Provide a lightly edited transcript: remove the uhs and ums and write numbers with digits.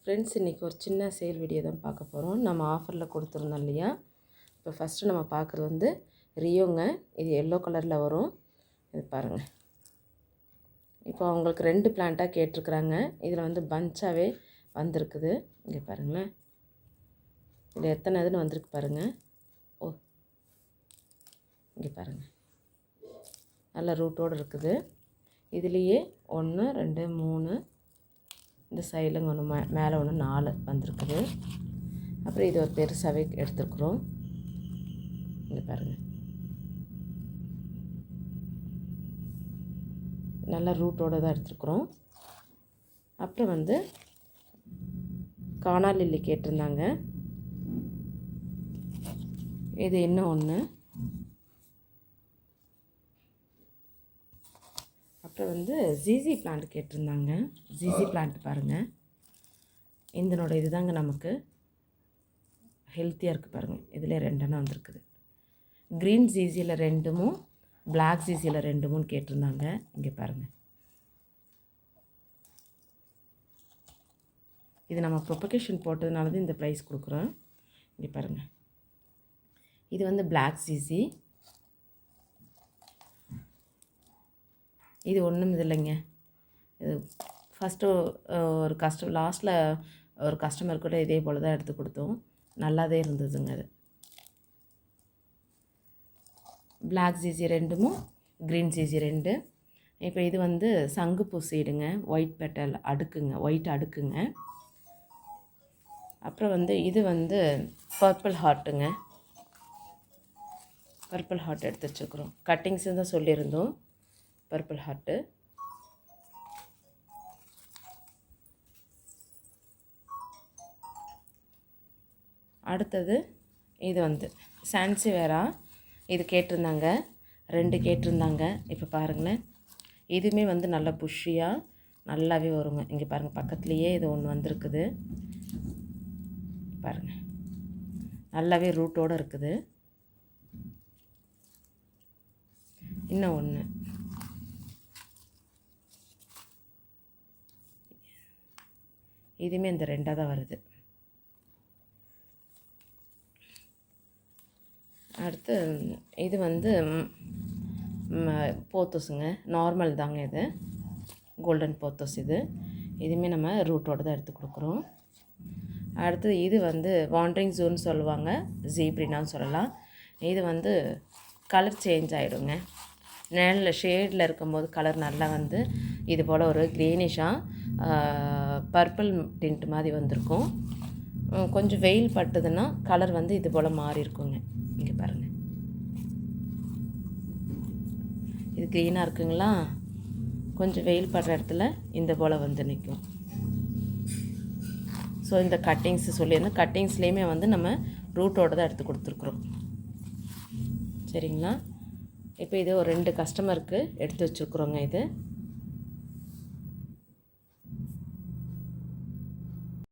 Friends, இன்றைக்கி ஒரு சின்ன சேல் வீடியோ தான் பார்க்க போகிறோம். நம்ம ஆஃபரில் கொடுத்துருந்தோம் இல்லையா. இப்போ ஃபஸ்ட்டு நம்ம பார்க்குறது வந்து ரியோங்க. இது எல்லோ கலரில் வரும். இது பாருங்கள். இப்போ அவங்களுக்கு 2 பிளான்ட்டாக கேட்டிருக்குறாங்க. இதில் வந்து பஞ்சாகவே வந்திருக்குது. இங்கே பாருங்களேன், இதில் எத்தனை இதுன்னு வந்திருக்கு பாருங்கள். ஓ, இங்கே பாருங்கள், நல்ல ரூட்டோடு இருக்குது. இதுலேயே 1 2 3 இந்த சைடுங்க ஒன்று மேலே ஒன்று 4 வந்திருக்குது. அப்புறம் இது ஒரு பெருசாகவே எடுத்துருக்குறோம். இங்கே பாருங்கள், நல்லா ரூட்டோடு தான் எடுத்துருக்குறோம். அப்புறம் வந்து காணாலில்லி கேட்டிருந்தாங்க. இது இன்னும் ஒன்று. அப்புறம் வந்து ஜிசி பிளான்ட் கேட்டிருந்தாங்க. ஜிசி பிளான்ட் பாருங்கள், இதனோட இது தாங்க நமக்கு ஹெல்த்தியாக இருக்குது பாருங்கள். இதில் 2 வந்திருக்குது. க்ரீன் ஜிசியில் 2, பிளாக் ஜிசியில் 2 கேட்டிருந்தாங்க. இங்கே பாருங்கள், இது நம்ம ப்ரொபகேஷன் போட்டதுனால தான் இந்த ப்ரைஸ் கொடுக்குறோம். இங்கே பாருங்கள், இது வந்து பிளாக் ஜிசி. இது ஒன்றும் இது இல்லைங்க. இது ஃபஸ்ட்டு ஒரு லாஸ்ட்டில் ஒரு கஸ்டமர் கூட இதே போல் தான் எடுத்து கொடுத்தோம். நல்லாவே இருந்ததுங்க. அது பிளாக் ஜிசி 2, க்ரீன் ஜிசி 2. இப்போ இது வந்து சங்குப்பூ சீடுங்க, ஒயிட் பெட்டல் அடுக்குங்க, ஒயிட் அடுக்குங்க. அப்புறம் வந்து இது வந்து பர்பிள் ஹார்ட்டுங்க. பர்பிள் ஹார்ட் எடுத்து வச்சுருக்குறோம். கட்டிங்ஸு தான் சொல்லியிருந்தோம். Purple heart. அடுத்தது இது வந்து சான்சிவேரா. இது கேட்டிருந்தாங்க, 2 கேட்டிருந்தாங்க. இப்போ பாருங்களேன், இதுவுமே வந்து நல்லா புஷ்ஷியாக நல்லாவே வருங்க. இங்கே பாருங்கள், பக்கத்துலேயே இது ஒன்று வந்திருக்குது பாருங்கள். நல்லாவே ரூட்டோடு இருக்குது. இன்னும் ஒன்று, இதுவுமே இந்த 2 தான் வருது. அடுத்து இது வந்து போத்தோஸுங்க, நார்மல் தாங்க. இது கோல்டன் போத்தோஸ். இதுவுமே நம்ம ரூட்டோடு தான் எடுத்து கொடுக்குறோம். அடுத்து இது வந்து வாண்டரிங் ஜோன் சொல்லுவாங்க, ஜீப்ரினான்னு சொல்லலாம். இது வந்து கலர் சேஞ்ச் ஆகிடுங்க. நிழலில் ஷேடில் இருக்கும்போது கலர் நல்லா வந்து இது போல் ஒரு க்ரீனிஷாக பர்பிள் டிண்ட் மாதிரி வந்திருக்கும். கொஞ்சம் வெயில் பட்டுதுன்னா கலர் வந்து இது போல் மாறி இருக்குங்க. இங்கே பாருங்கள், இது க்ரீனாக இருக்குங்களா. கொஞ்சம் வெயில் படுற இடத்துல இந்த போல் வந்து நிற்கும். ஸோ இந்த கட்டிங்ஸு சொல்லியிருந்தோம். கட்டிங்ஸ்லேயுமே வந்து நம்ம ரூட்டோடு தான் எடுத்து கொடுத்துருக்குறோம். சரிங்களா. இப்போ இது ஒரு 2 கஸ்டமருக்கு எடுத்து வச்சுருக்குறோங்க. இது